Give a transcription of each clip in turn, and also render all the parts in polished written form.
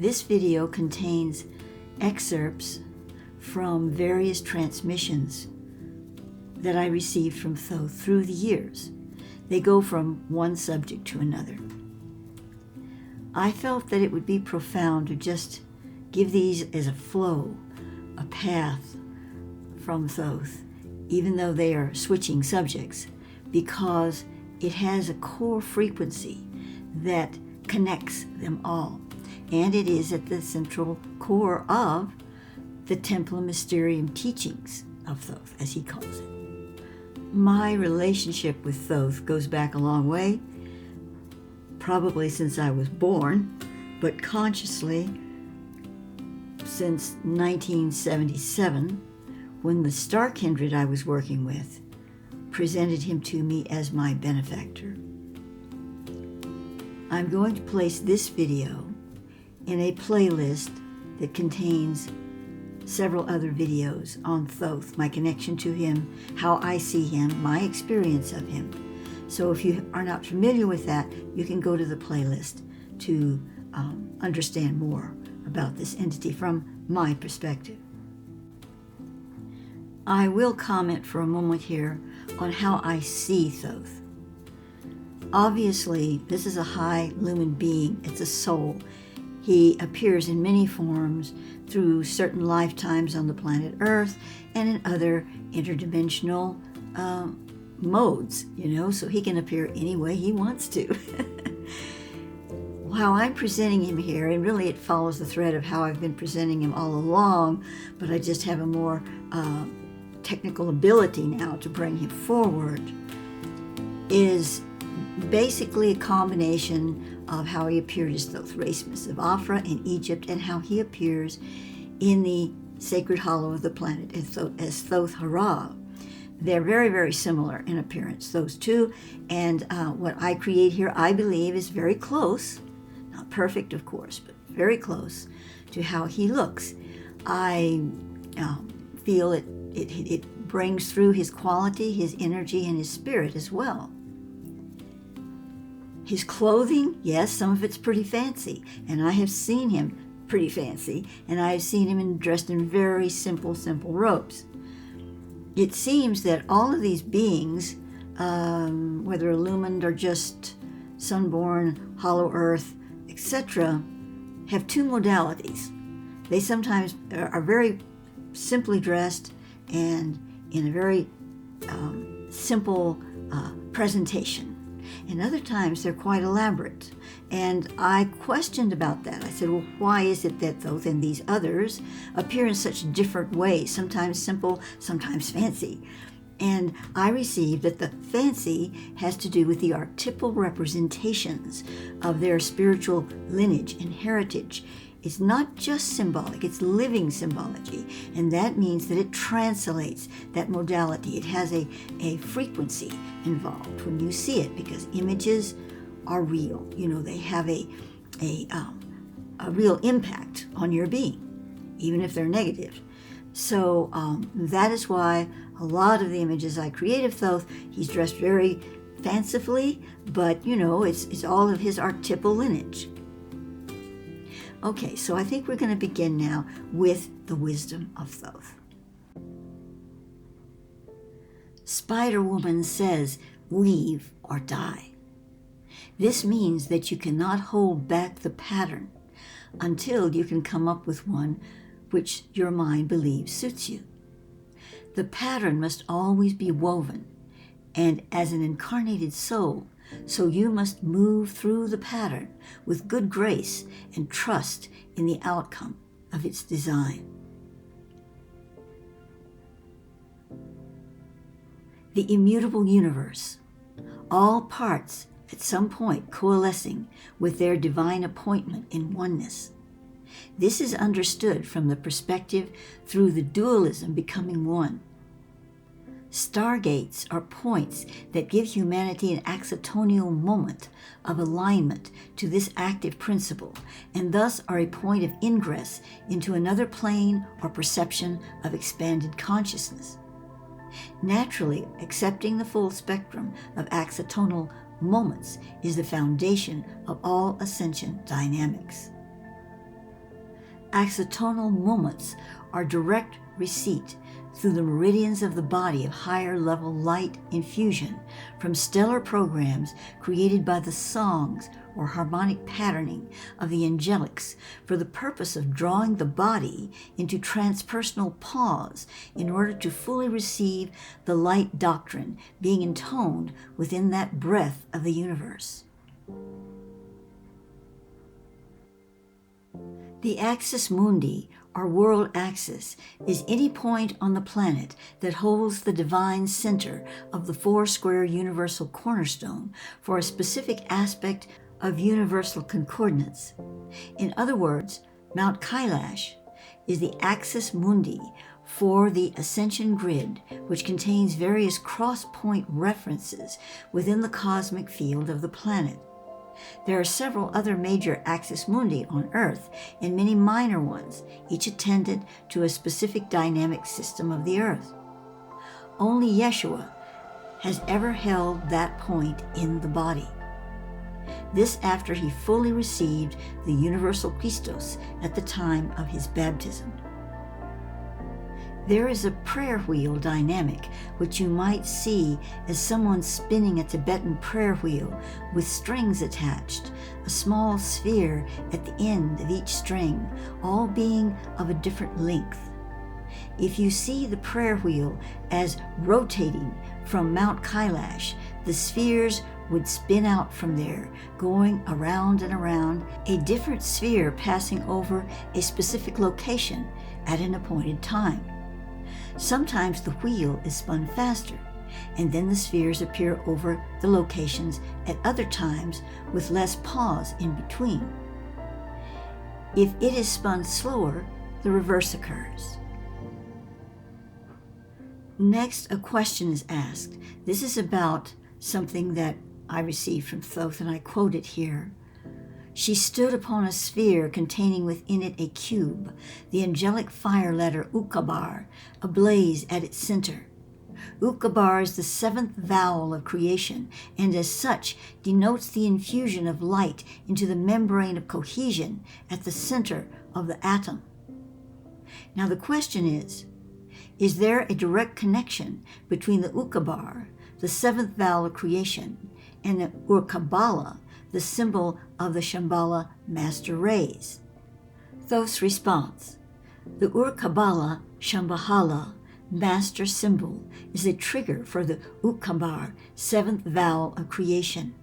This video contains excerpts from various transmissions that I received from Thoth through the years. They go from one subject to another. I felt that it would be profound to just give these as a flow, a path from Thoth, even though they are switching subjects, because it has a core frequency that connects them all. And it is at the central core of the Templum Mysterium teachings of Thoth, as he calls it. My relationship with Thoth goes back a long way, probably since I was born, but consciously since 1977, when the star kindred I was working with presented him to me as my benefactor. I'm going to place this video in a playlist that contains several other videos on Thoth, my connection to him, how I see him, my experience of him. So if you are not familiar with that, you can go to the playlist to understand more about this entity from my perspective. I will comment for a moment here on how I see Thoth. Obviously, this is a high lumen being. It's a soul. He appears in many forms through certain lifetimes on the planet Earth and in other interdimensional modes, so he can appear any way he wants to. How I'm presenting him here, and really it follows the thread of how I've been presenting him all along, but I just have a more technical ability now to bring him forward, is basically a combination of how he appeared as Thoth Racemus of Afra in Egypt and how he appears in the sacred hollow of the planet as Thoth Hara. They're very, very similar in appearance, those two, and what I create here, I believe, is very close, not perfect, of course, but very close to how he looks. I feel it brings through his quality, his energy, and his spirit as well. His clothing, yes, some of it's pretty fancy, and I have seen him pretty fancy, and I have seen him dressed in very simple robes. It seems that all of these beings, whether illumined or just sunborn, hollow earth, etc., have two modalities. They sometimes are very simply dressed and in a very simple presentation. And other times they're quite elaborate. And I questioned about that. I said, well, why is it that Thoth and these others appear in such different ways, sometimes simple, sometimes fancy? And I received that the fancy has to do with the archetypal representations of their spiritual lineage and heritage. It's not just symbolic, it's living symbology. And that means that it translates that modality. It has a frequency involved when you see it, because images are real. They have a real impact on your being, even if they're negative. So that is why a lot of the images I create of Thoth, he's dressed very fancifully, but it's all of his archetypal lineage. Okay, so I think we're going to begin now with the wisdom of Thoth. Spider-Woman says, weave or die. This means that you cannot hold back the pattern until you can come up with one which your mind believes suits you. The pattern must always be woven, and as an incarnated soul, so you must move through the pattern with good grace and trust in the outcome of its design. The immutable universe, all parts at some point coalescing with their divine appointment in oneness. This is understood from the perspective through the dualism becoming one. Stargates are points that give humanity an axitonial moment of alignment to this active principle, and thus are a point of ingress into another plane or perception of expanded consciousness. Naturally, accepting the full spectrum of axitonal moments is the foundation of all ascension dynamics. Accitonal moments are direct receipt through the meridians of the body of higher level light infusion from stellar programs created by the songs or harmonic patterning of the angelics for the purpose of drawing the body into transpersonal pause in order to fully receive the light doctrine being intoned within that breath of the universe. The axis mundi, or world axis, is any point on the planet that holds the divine center of the four-square universal cornerstone for a specific aspect of universal concordance. In other words, Mount Kailash is the axis mundi for the ascension grid, which contains various cross-point references within the cosmic field of the planet. There are several other major axis mundi on Earth and many minor ones, each attendant to a specific dynamic system of the Earth. Only Yeshua has ever held that point in the body. This after he fully received the universal Christos at the time of his baptism. There is a prayer wheel dynamic, which you might see as someone spinning a Tibetan prayer wheel with strings attached, a small sphere at the end of each string, all being of a different length. If you see the prayer wheel as rotating from Mount Kailash, the spheres would spin out from there, going around and around, a different sphere passing over a specific location at an appointed time. Sometimes the wheel is spun faster, and then the spheres appear over the locations at other times with less pause in between. If it is spun slower, the reverse occurs. Next, a question is asked. This is about something that I received from Thoth, and I quote it here. She stood upon a sphere containing within it a cube, the angelic fire letter Ukabar, ablaze at its center. Ukabar is the seventh vowel of creation, and as such denotes the infusion of light into the membrane of cohesion at the center of the atom. Now the question is there a direct connection between the Ukabar, the seventh vowel of creation, and the Ur-Kabbalah, the symbol of the Shambhala master rays? Thoth's response: the Ur-Kabbalah Shambhala master symbol is a trigger for the Ukabar, seventh vowel of creation.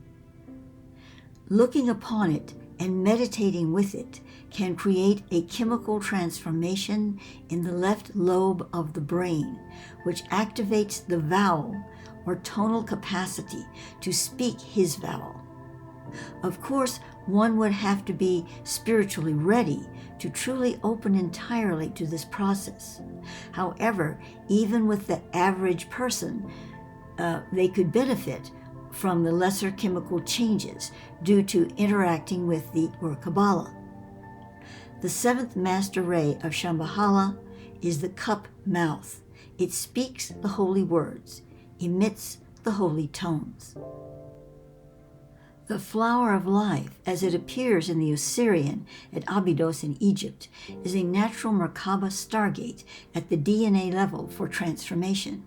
Looking upon it and meditating with it can create a chemical transformation in the left lobe of the brain, which activates the vowel or tonal capacity to speak his vowel. Of course, one would have to be spiritually ready to truly open entirely to this process. However, even with the average person, they could benefit from the lesser chemical changes due to interacting with the Ur-Kabbalah. The seventh master ray of Shambhala is the cup mouth. It speaks the holy words, emits the holy tones. The flower of life, as it appears in the Osirian at Abydos in Egypt, is a natural Merkaba stargate at the DNA level for transformation.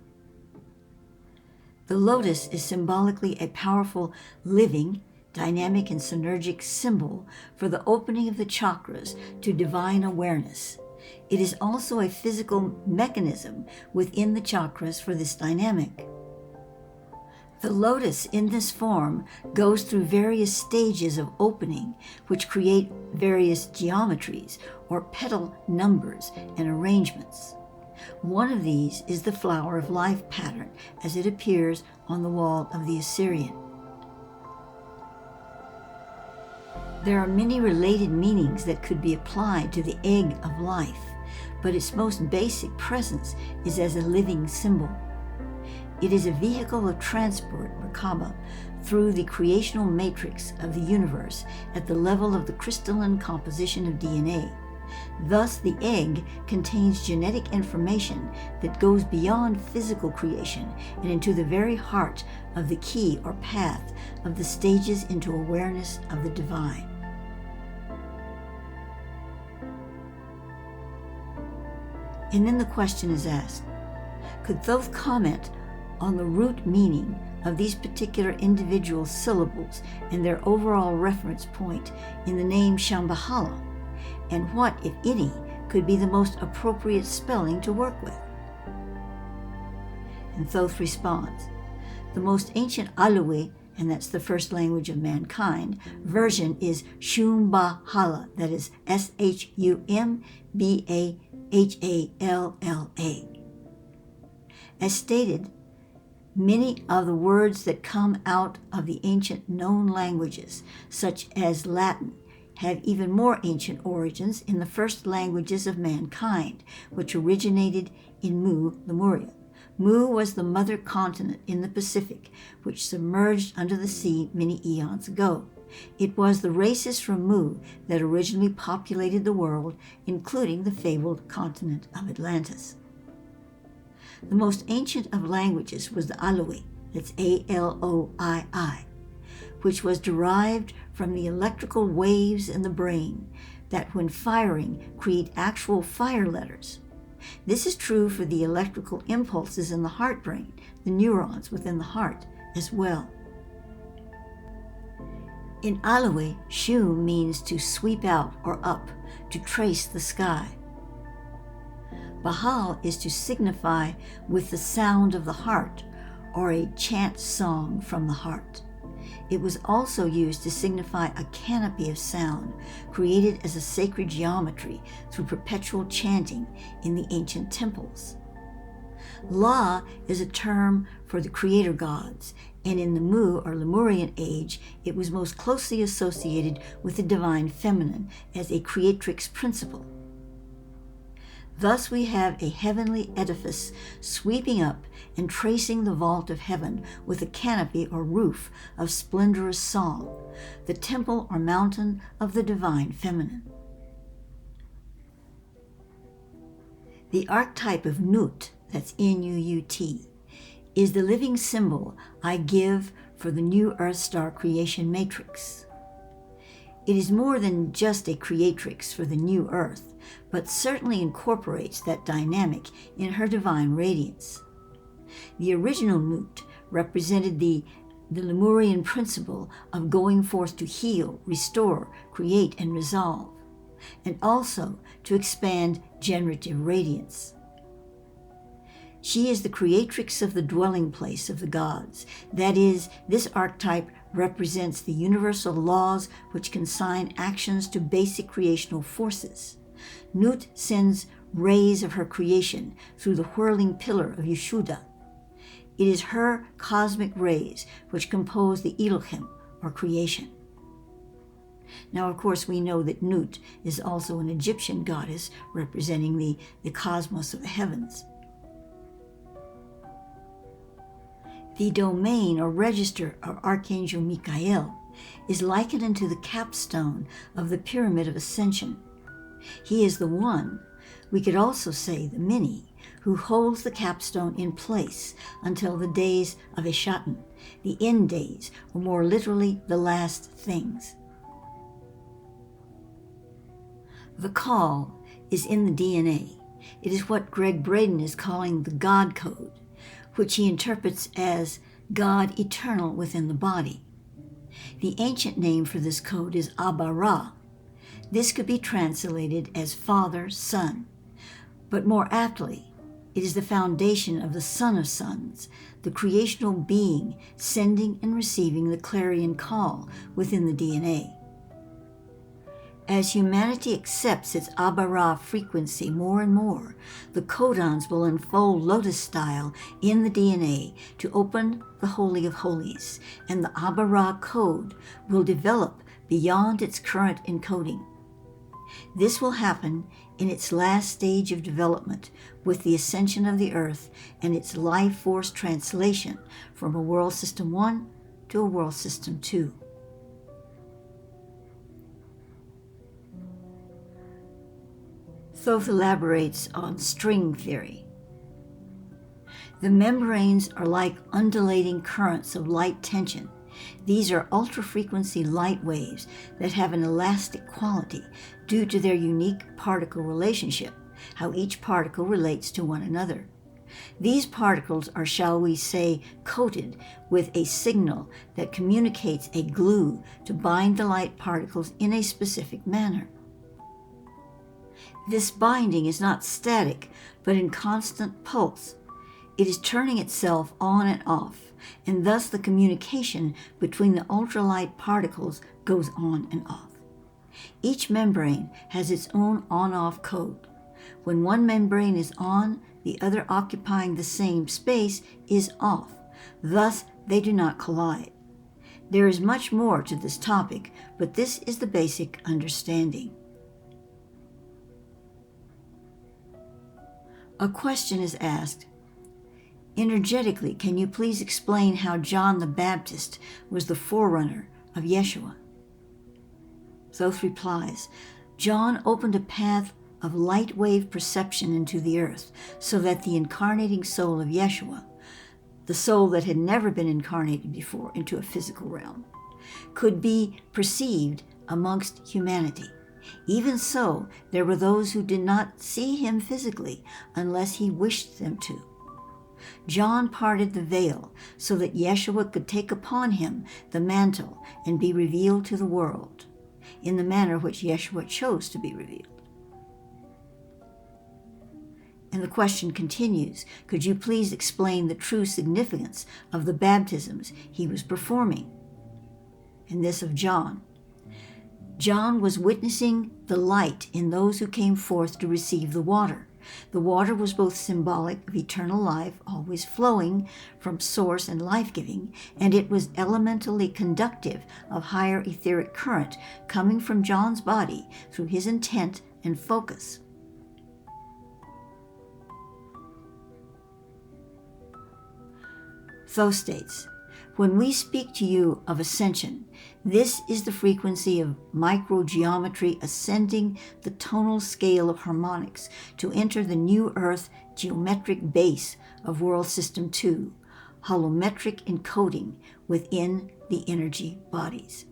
The lotus is symbolically a powerful, living, dynamic, and synergic symbol for the opening of the chakras to divine awareness. It is also a physical mechanism within the chakras for this dynamic. The lotus in this form goes through various stages of opening, which create various geometries or petal numbers and arrangements. One of these is the flower of life pattern as it appears on the wall of the Osirian. There are many related meanings that could be applied to the egg of life, but its most basic presence is as a living symbol. It is a vehicle of transport, Merkaba, through the creational matrix of the universe at the level of the crystalline composition of DNA. Thus, the egg contains genetic information that goes beyond physical creation and into the very heart of the key or path of the stages into awareness of the divine. And then the question is asked, could Thoth comment on the root meaning of these particular individual syllables and their overall reference point in the name Shambhala, and what, if any, could be the most appropriate spelling to work with? And Thoth responds, the most ancient Alawi, and that's the first language of mankind, version is Shumbahala, that is Shumbahalla. As stated, many of the words that come out of the ancient known languages, such as Latin, have even more ancient origins in the first languages of mankind, which originated in Mu, Lemuria. Mu was the mother continent in the Pacific, which submerged under the sea many eons ago. It was the races from Mu that originally populated the world, including the fabled continent of Atlantis. The most ancient of languages was the Alawi, that's Aloi, which was derived from the electrical waves in the brain that, when firing, create actual fire letters. This is true for the electrical impulses in the heart brain, the neurons within the heart, as well. In Alawi, Shu means to sweep out or up, to trace the sky. Bahal is to signify with the sound of the heart, or a chant song from the heart. It was also used to signify a canopy of sound created as a sacred geometry through perpetual chanting in the ancient temples. La is a term for the creator gods, and in the Mu or Lemurian age, it was most closely associated with the divine feminine as a creatrix principle. Thus we have a heavenly edifice sweeping up and tracing the vault of heaven with a canopy or roof of splendorous song, the temple or mountain of the divine feminine. The archetype of Nut, that's N-U-U-T, is the living symbol I give for the new Earth star creation matrix. It is more than just a creatrix for the new Earth, but certainly incorporates that dynamic in her divine radiance. The original Nut represented the Lemurian principle of going forth to heal, restore, create, and resolve, and also to expand generative radiance. She is the creatrix of the dwelling place of the gods. That is, this archetype represents the universal laws which consign actions to basic creational forces. Nut sends rays of her creation through the whirling pillar of Yeshuda. It is her cosmic rays which compose the Elohim, or creation. Now, of course, we know that Nut is also an Egyptian goddess representing the cosmos of the heavens. The domain or register of Archangel Michael is likened unto the capstone of the Pyramid of Ascension. He is the one, we could also say the many, who holds the capstone in place until the days of Eshatan, the end days, or more literally, the last things. The call is in the DNA. It is what Greg Braden is calling the God Code, which he interprets as God eternal within the body. The ancient name for this code is Abba Ra. This could be translated as Father, Son, but more aptly, it is the foundation of the Son of Sons, the creational being sending and receiving the clarion call within the DNA. As humanity accepts its Abba Ra frequency more and more, the codons will unfold lotus style in the DNA to open the Holy of Holies, and the Abba Ra code will develop beyond its current encoding. This will happen in its last stage of development with the ascension of the Earth and its life force translation from a World System 1 to a World System 2. Thoth elaborates on string theory. The membranes are like undulating currents of light tension. These are ultra-frequency light waves that have an elastic quality due to their unique particle relationship, how each particle relates to one another. These particles are, shall we say, coated with a signal that communicates a glue to bind the light particles in a specific manner. This binding is not static, but in constant pulse. It is turning itself on and off, and thus the communication between the ultralight particles goes on and off. Each membrane has its own on-off code. When one membrane is on, the other occupying the same space is off. Thus, they do not collide. There is much more to this topic, but this is the basic understanding. A question is asked, energetically, can you please explain how John the Baptist was the forerunner of Yeshua? Thoth replies, John opened a path of light wave perception into the earth so that the incarnating soul of Yeshua, the soul that had never been incarnated before into a physical realm, could be perceived amongst humanity. Even so, there were those who did not see him physically unless he wished them to. John parted the veil so that Yeshua could take upon him the mantle and be revealed to the world in the manner which Yeshua chose to be revealed. And the question continues, could you please explain the true significance of the baptisms he was performing? And this of John. John was witnessing the light in those who came forth to receive the water. The water was both symbolic of eternal life, always flowing from source and life-giving, and it was elementally conductive of higher etheric current coming from John's body through his intent and focus. Thoth states, when we speak to you of ascension, this is the frequency of microgeometry ascending the tonal scale of harmonics to enter the new earth geometric base of World System 2, holometric encoding within the energy bodies.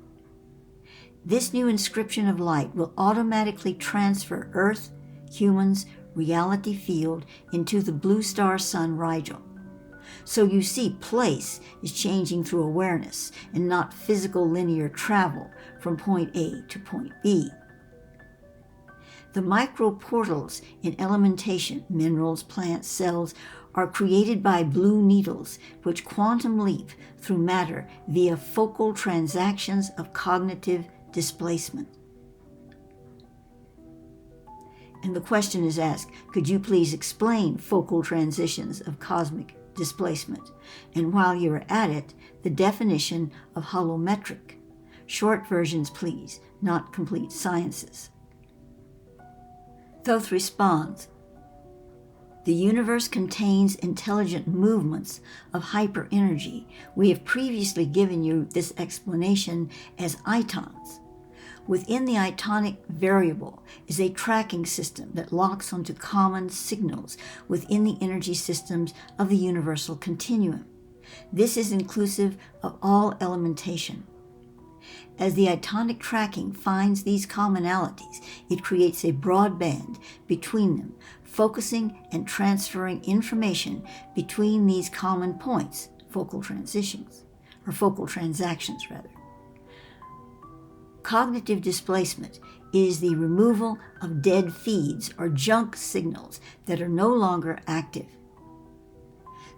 This new inscription of light will automatically transfer Earth, humans, reality field into the blue star sun Rigel. So you see, place is changing through awareness and not physical linear travel from point A to point B. The micro-portals in elementation, minerals, plants, cells, are created by blue needles which quantum leap through matter via focal transactions of cognitive displacement. And the question is asked, could you please explain focal transitions of cosmic displacement? And while you're at it, the definition of holometric. Short versions, please, not complete sciences. Thoth responds, the universe contains intelligent movements of hyper-energy. We have previously given you this explanation as itons. Within the itonic variable is a tracking system that locks onto common signals within the energy systems of the universal continuum. This is inclusive of all elementation. As the itonic tracking finds these commonalities, it creates a broad band between them, focusing and transferring information between these common points, focal transitions, or focal transactions rather. Cognitive displacement is the removal of dead feeds or junk signals that are no longer active.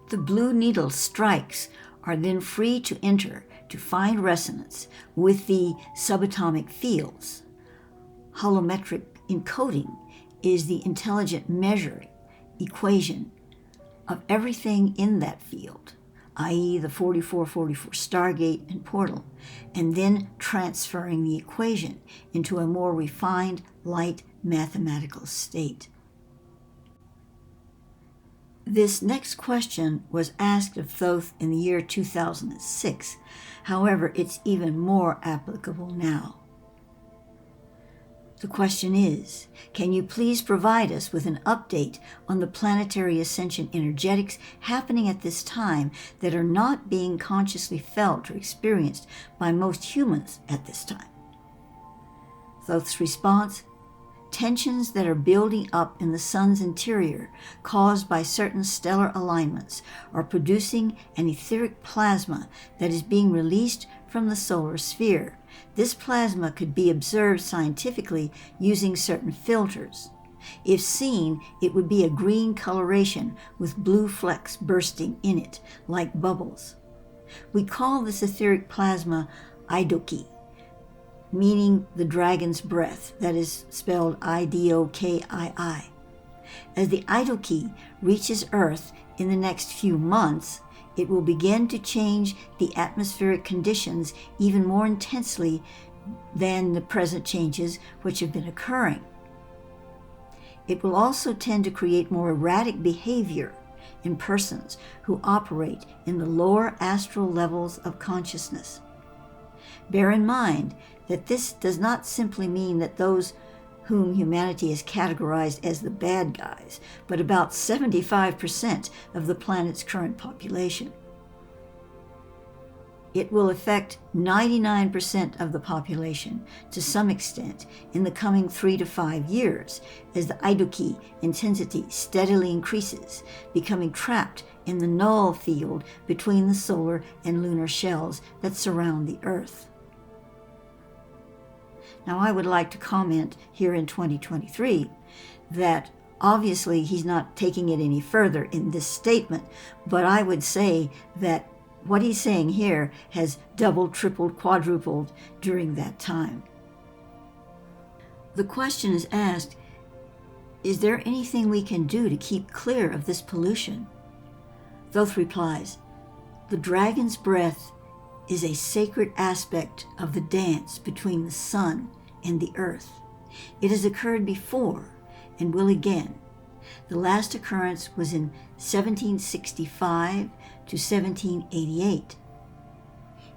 The blue needle strikes are then free to enter to find resonance with the subatomic fields. Holometric encoding is the intelligent measuring equation of everything in that field, i.e. the 4444 Stargate and portal, and then transferring the equation into a more refined light mathematical state. This next question was asked of Thoth in the year 2006. However, it's even more applicable now. The question is, can you please provide us with an update on the planetary ascension energetics happening at this time that are not being consciously felt or experienced by most humans at this time? Thoth's response, tensions that are building up in the sun's interior, caused by certain stellar alignments, are producing an etheric plasma that is being released from the solar sphere. This plasma could be observed scientifically using certain filters. If seen, it would be a green coloration with blue flecks bursting in it, like bubbles. We call this etheric plasma Idoki, meaning the dragon's breath, that is spelled Idokii. As the Idoki reaches Earth in the next few months, it will begin to change the atmospheric conditions even more intensely than the present changes which have been occurring. It will also tend to create more erratic behavior in persons who operate in the lower astral levels of consciousness. Bear in mind that this does not simply mean that those whom humanity has categorized as the bad guys, but about 75% of the planet's current population. It will affect 99% of the population to some extent in the coming 3 to 5 years as the Idoki intensity steadily increases, becoming trapped in the null field between the solar and lunar shells that surround the Earth. Now, I would like to comment here in 2023 that obviously he's not taking it any further in this statement, but I would say that what he's saying here has doubled, tripled, quadrupled during that time. The question is asked, is there anything we can do to keep clear of this pollution? Thoth replies, the dragon's breath is a sacred aspect of the dance between the sun and the earth. It has occurred before and will again. The last occurrence was in 1765 to 1788.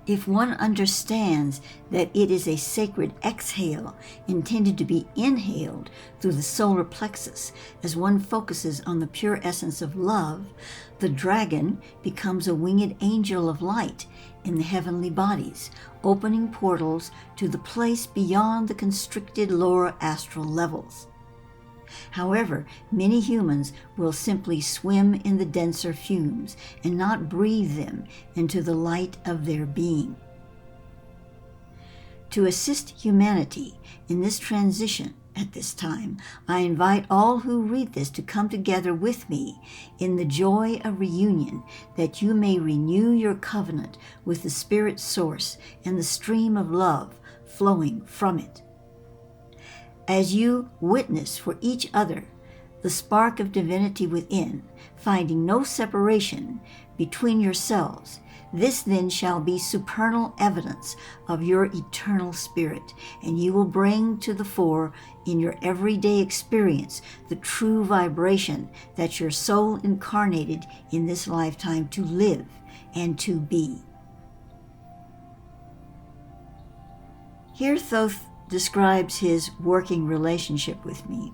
If one understands that it is a sacred exhale intended to be inhaled through the solar plexus as one focuses on the pure essence of love, the dragon becomes a winged angel of light in the heavenly bodies, opening portals to the place beyond the constricted lower astral levels. However, many humans will simply swim in the denser fumes and not breathe them into the light of their being. To assist humanity in this transition at this time, I invite all who read this to come together with me in the joy of reunion, that you may renew your covenant with the Spirit source and the stream of love flowing from it. As you witness for each other the spark of divinity within, finding no separation between yourselves, this then shall be supernal evidence of your eternal spirit, and you will bring to the fore in your everyday experience the true vibration that your soul incarnated in this lifetime to live and to be. Here Thoth describes his working relationship with me.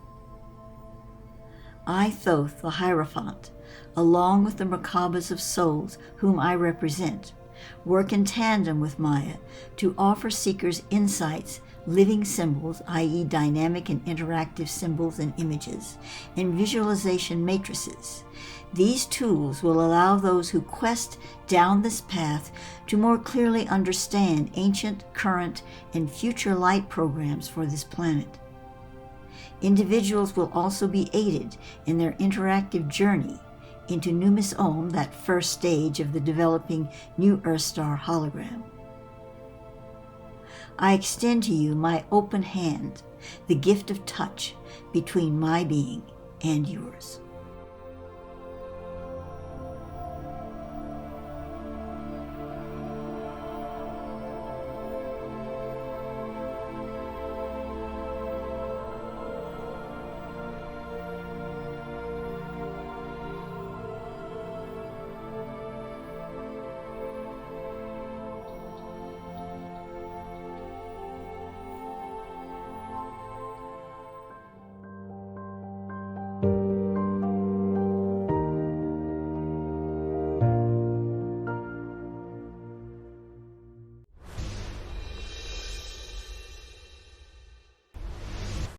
I, Thoth, the Hierophant, along with the Merkabahs of souls whom I represent, work in tandem with Maia to offer seekers insights, living symbols, i.e. dynamic and interactive symbols and images, and visualization matrices. These tools will allow those who quest down this path to more clearly understand ancient, current, and future light programs for this planet. Individuals will also be aided in their interactive journey into Numis Om, that first stage of the developing New Earth Star hologram. I extend to you my open hand, the gift of touch between my being and yours.